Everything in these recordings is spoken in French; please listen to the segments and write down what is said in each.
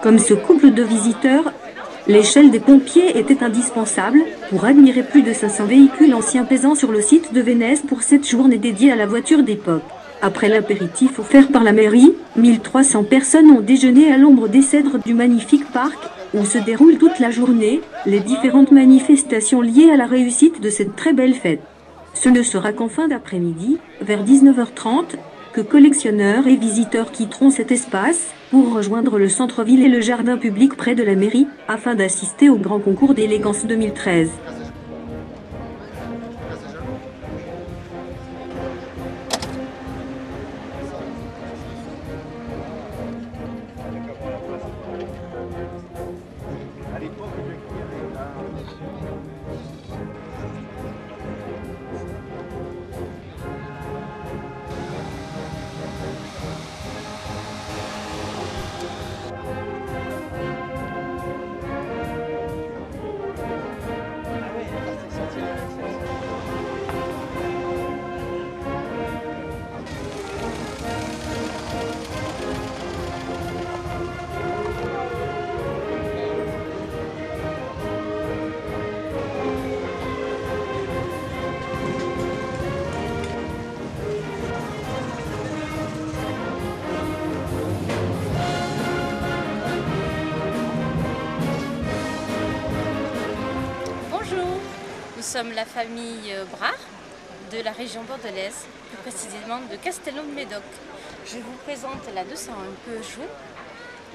Comme ce couple de visiteurs, l'échelle des pompiers était indispensable pour admirer plus de 500 véhicules anciens pesant sur le site de Vénèse pour cette journée dédiée à la voiture d'époque. Après l'apéritif offert par la mairie, 1300 personnes ont déjeuné à l'ombre des cèdres du magnifique parc, où se déroulent toute la journée les différentes manifestations liées à la réussite de cette très belle fête. Ce ne sera qu'en fin d'après-midi, vers 19h30, que collectionneurs et visiteurs quitteront cet espace pour rejoindre le centre-ville et le jardin public près de la mairie, afin d'assister au grand concours d'élégance 2013. Nous sommes la famille Brard de la région bordelaise, plus précisément de Castelnau-de-Médoc. Je vous présente la 201 Peugeot,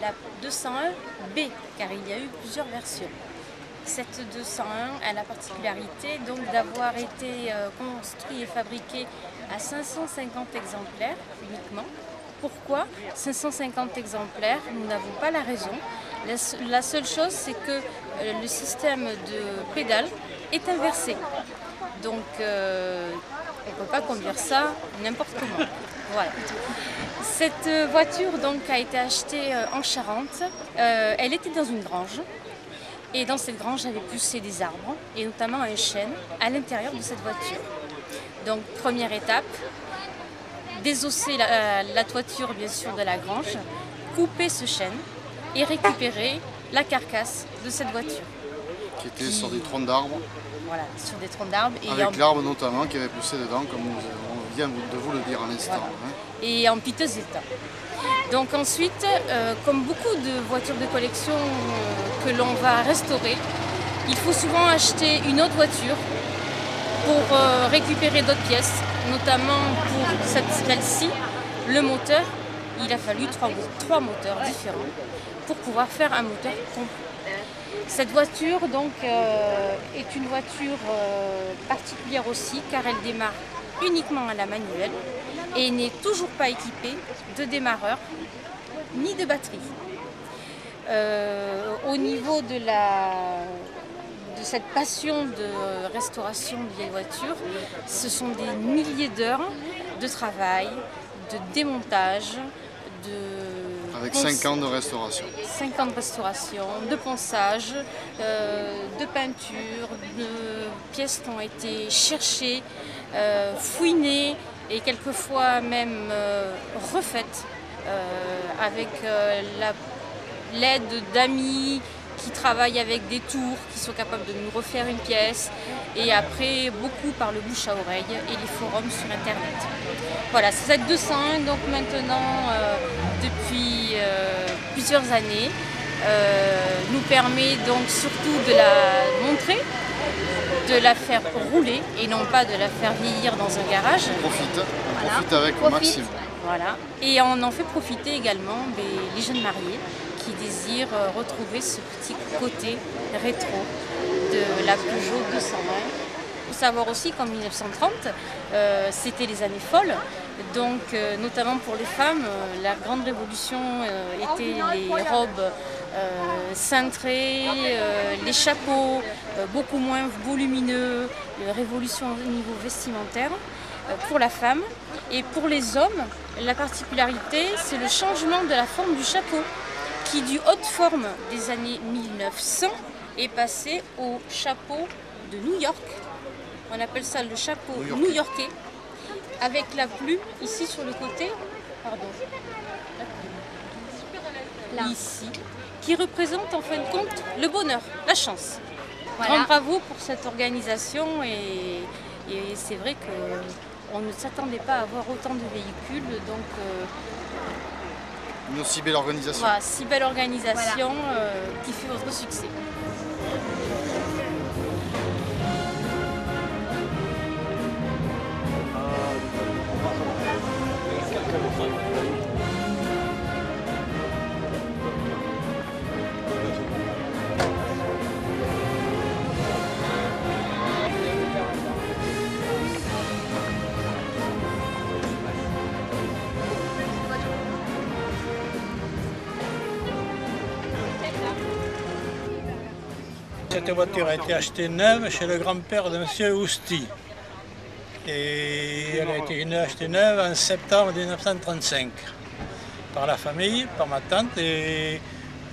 la 201B, car il y a eu plusieurs versions. Cette 201 a la particularité d'avoir été construite et fabriquée à 550 exemplaires uniquement. Pourquoi 550 exemplaires? Nous n'avons pas la raison. La seule chose, c'est que le système de pédale est inversé. Donc, on ne peut pas conduire ça n'importe comment. Voilà. Cette voiture donc, a été achetée en Charente. Elle était dans une grange. Et dans cette grange, j'avais poussé des arbres, et notamment un chêne, à l'intérieur de cette voiture. Donc, première étape, désosser la toiture bien sûr de la grange, couper ce chêne et récupérer la carcasse de cette voiture. Qui était sur des troncs d'arbres. Voilà, sur des troncs d'arbres. Avec l'arbre notamment qui avait poussé dedans, comme on vient de vous le dire à l'instant. Voilà. Hein. Et en piteux état. Donc ensuite, comme beaucoup de voitures de collection que l'on va restaurer, il faut souvent acheter une autre voiture pour récupérer d'autres pièces, notamment pour celle-ci, le moteur. Il a fallu trois moteurs différents pour pouvoir faire un moteur complet. Cette voiture donc, est une voiture particulière aussi car elle démarre uniquement à la manuelle et n'est toujours pas équipée de démarreur ni de batterie. Au niveau de cette passion de restauration de vieilles voitures, ce sont des milliers d'heures de travail, de démontage, avec 5 ans de restauration. 5 ans de restauration, de ponçage, de peinture, de pièces qui ont été cherchées, fouinées et quelquefois même refaites avec l'aide d'amis qui travaillent avec des tours, qui sont capables de nous refaire une pièce, et après beaucoup par le bouche à oreille et les forums sur internet. Voilà, cette 201 donc maintenant depuis plusieurs années nous permet donc surtout de la montrer, de la faire rouler et non pas de la faire vieillir dans un garage. On profite avec au maximum. Voilà. Et on en fait profiter également les jeunes mariés qui désirent retrouver ce petit côté rétro de la Peugeot 201. Il faut savoir aussi qu'en 1930, c'était les années folles. Donc, notamment pour les femmes, la grande révolution était les robes cintrées, les chapeaux beaucoup moins volumineux, révolution au niveau vestimentaire pour la femme. Et pour les hommes, la particularité, c'est le changement de la forme du chapeau, qui du haute forme des années 1900 est passé au chapeau de New York. On appelle ça le chapeau new-yorkais, avec la plume ici sur le côté, pardon, ici, qui représente en fin de compte le bonheur, la chance. Voilà. Grand bravo pour cette organisation et c'est vrai qu'on ne s'attendait pas à avoir autant de véhicules, donc Une aussi belle organisation. voilà, si belle organisation qui fait votre succès. Cette voiture a été achetée neuve chez le grand-père de M. Ousti. Et elle a été achetée neuve en septembre 1935 par la famille, par ma tante. Et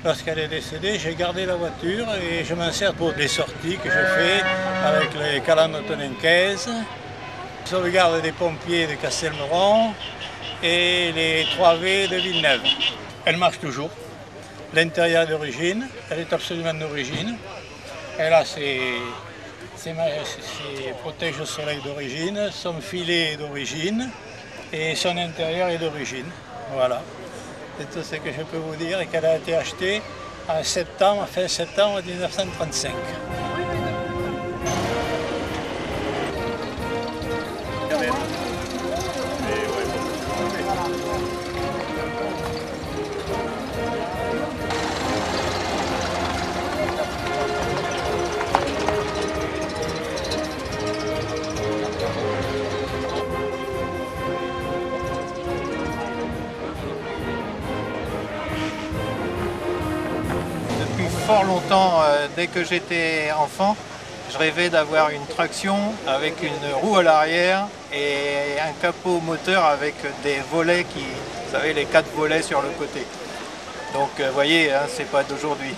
lorsqu'elle est décédée, j'ai gardé la voiture et je m'en sers pour des sorties que je fais avec les calanques tonencaise, sauvegarde des pompiers de Castelmauron et les 3V de Villeneuve. Elle marche toujours. L'intérieur est d'origine, elle est absolument d'origine. Elle a ses protèges au soleil d'origine, son filet est d'origine et son intérieur est d'origine. Voilà, c'est tout ce que je peux vous dire et qu'elle a été achetée en septembre, fin septembre 1935. Fort longtemps, dès que j'étais enfant, je rêvais d'avoir une traction avec une roue à l'arrière et un capot moteur avec des volets vous savez, les 4 volets sur le côté. Donc vous voyez, hein, c'est pas d'aujourd'hui.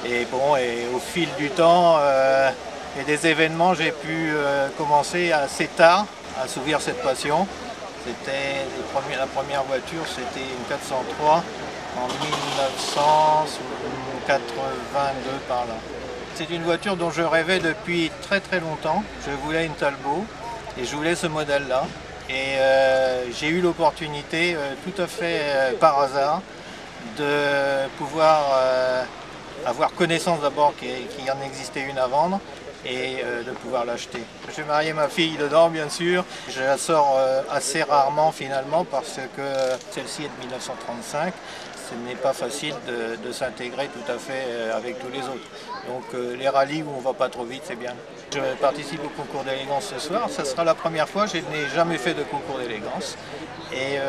Et bon, et au fil du temps et des événements, j'ai pu commencer assez tard à assouvir cette passion. C'était la première voiture, c'était une 403. En 1982 par là. C'est une voiture dont je rêvais depuis très très longtemps. Je voulais une Talbot et je voulais ce modèle-là. Et j'ai eu l'opportunité, tout à fait par hasard, de pouvoir avoir connaissance d'abord qu'il y en existait une à vendre et de pouvoir l'acheter. J'ai marié ma fille dedans, bien sûr. Je la sors assez rarement finalement parce que celle-ci est de 1935. Ce n'est pas facile de s'intégrer tout à fait avec tous les autres. Donc les rallyes où on ne va pas trop vite, c'est bien. Je participe au concours d'élégance ce soir. Ça sera la première fois, je n'ai jamais fait de concours d'élégance. Et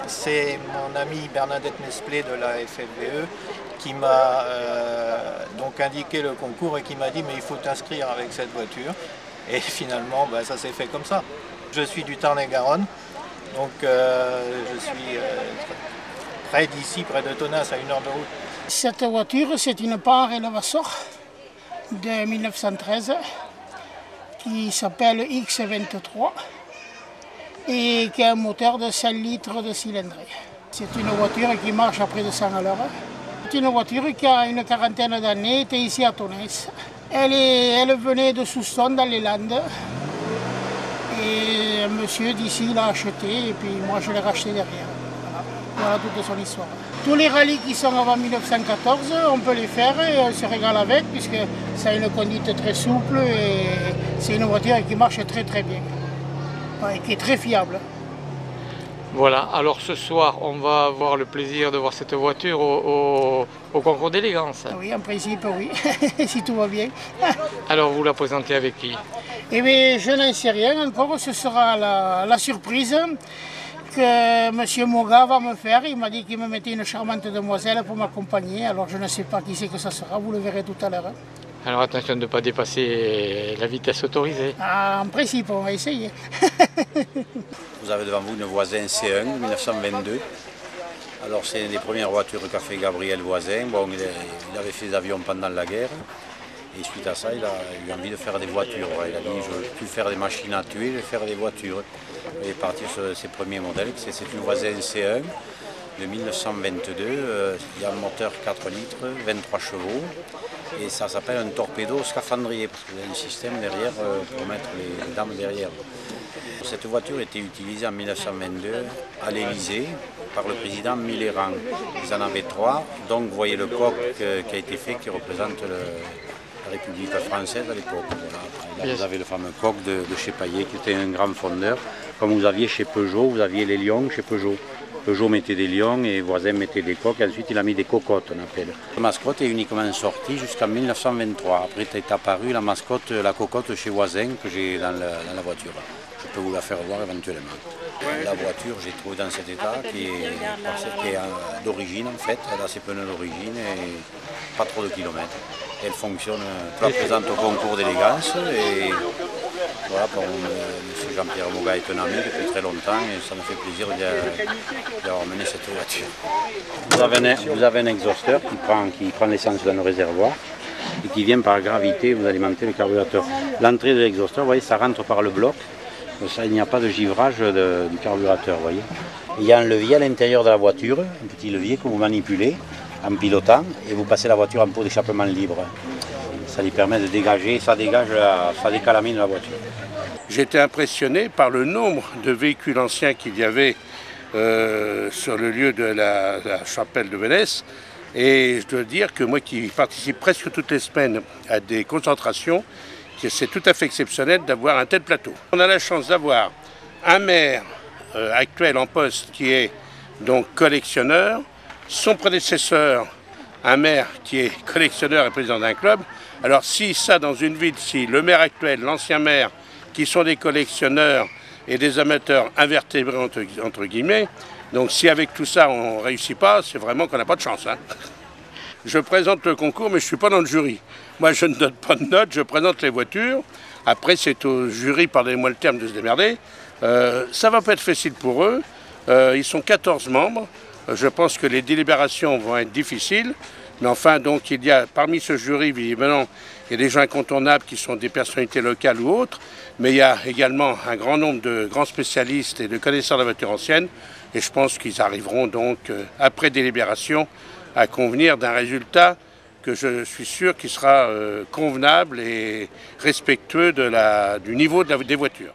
c'est mon amie Bernadette Nesplé de la FFVE qui m'a donc indiqué le concours et qui m'a dit mais il faut t'inscrire avec cette voiture. Et finalement, ben, ça s'est fait comme ça. Je suis du Tarn-et-Garonne, donc je suis près d'ici, près de Tonneins, à 1 heure de route. Cette voiture, c'est une Panhard Elevator de 1913 qui s'appelle X23 et qui a un moteur de 5 litres de cylindrée. C'est une voiture qui marche à près de 100 à l'heure. C'est une voiture qui a une quarantaine d'années, était ici à Tonneins. Elle venait de Souston dans les Landes. Et un monsieur d'ici l'a acheté et puis moi je l'ai racheté derrière. Voilà toute son histoire. Tous les rallyes qui sont avant 1914, on peut les faire et on se régale avec puisque ça a une conduite très souple et c'est une voiture qui marche très très bien. Et qui est très fiable. Voilà, alors ce soir on va avoir le plaisir de voir cette voiture au concours d'élégance. Oui, en principe oui, si tout va bien. Alors vous la présentez avec qui? Eh bien je n'en sais rien encore, ce sera la surprise que M. Moga va me faire. Il m'a dit qu'il me mettait une charmante demoiselle pour m'accompagner, alors je ne sais pas qui c'est que ça sera, vous le verrez tout à l'heure. Alors attention de ne pas dépasser la vitesse autorisée. Ah, en principe, on va essayer. Vous avez devant vous une Voisin C1 de 1922. Alors c'est une des premières voitures qu'a fait Gabriel Voisin. Bon, il avait fait des avions pendant la guerre. Et suite à ça, il a eu envie de faire des voitures. Il a dit, je ne veux plus faire des machines à tuer, je vais faire des voitures. Il est parti sur ses premiers modèles. C'est une Voisin C1 de 1922. Il y a un moteur 4 litres, 23 chevaux. Et ça s'appelle un torpedo scaphandrier, parce qu'il y a un système derrière pour mettre les dames derrière. Cette voiture était utilisée en 1922 à l'Élysée par le président Mitterrand. Ils en avaient 3, donc vous voyez le coq qui a été fait, qui représente la République française à l'époque. Voilà. Là, vous avez le fameux coq de chez Paillet, qui était un grand fondeur. Comme vous aviez chez Peugeot, vous aviez les lions chez Peugeot. Peugeot mettait des lions et Voisin mettait des coqs, et ensuite il a mis des cocottes, on appelle. La mascotte est uniquement sortie jusqu'en 1923. Après est apparue la cocotte chez Voisin que j'ai dans la voiture. Je peux vous la faire voir éventuellement. La voiture, j'ai trouvé dans cet état qui est d'origine en fait. Elle a ses pneus d'origine et pas trop de kilomètres. Elle fonctionne, je la présente au concours d'élégance et voilà, pour M. Jean-Pierre Moga est un ami depuis très longtemps et ça me fait plaisir d'avoir mené cette voiture. Vous avez un exhausteur qui prend l'essence dans le réservoir et qui vient par gravité vous alimenter le carburateur. L'entrée de l'exhausteur, vous voyez, ça rentre par le bloc. Ça, il n'y a pas de givrage du carburateur, vous voyez. Il y a un levier à l'intérieur de la voiture, un petit levier que vous manipulez en pilotant et vous passez la voiture en pot d'échappement libre. Ça lui permet de dégager, ça décale la mine de la voiture. J'étais impressionné par le nombre de véhicules anciens qu'il y avait sur le lieu de la chapelle de Vénesse. Et je dois dire que moi qui participe presque toutes les semaines à des concentrations, c'est tout à fait exceptionnel d'avoir un tel plateau. On a la chance d'avoir un maire actuel en poste qui est donc collectionneur, son prédécesseur, un maire qui est collectionneur et président d'un club. Alors si ça dans une ville, si le maire actuel, l'ancien maire, qui sont des collectionneurs et des amateurs invertébrés entre guillemets, donc si avec tout ça on ne réussit pas, c'est vraiment qu'on n'a pas de chance. Hein. Je présente le concours, mais je ne suis pas dans le jury. Moi, je ne donne pas de notes, je présente les voitures. Après, c'est au jury, pardonnez-moi le terme, de se démerder. Ça ne va pas être facile pour eux. Ils sont 14 membres. Je pense que les délibérations vont être difficiles. Mais enfin, donc, il y a parmi ce jury, visiblement, il y a des gens incontournables qui sont des personnalités locales ou autres. Mais il y a également un grand nombre de grands spécialistes et de connaisseurs de la voiture ancienne. Et je pense qu'ils arriveront donc, après délibération, à convenir d'un résultat que je suis sûr qui sera convenable et respectueux du niveau des voitures.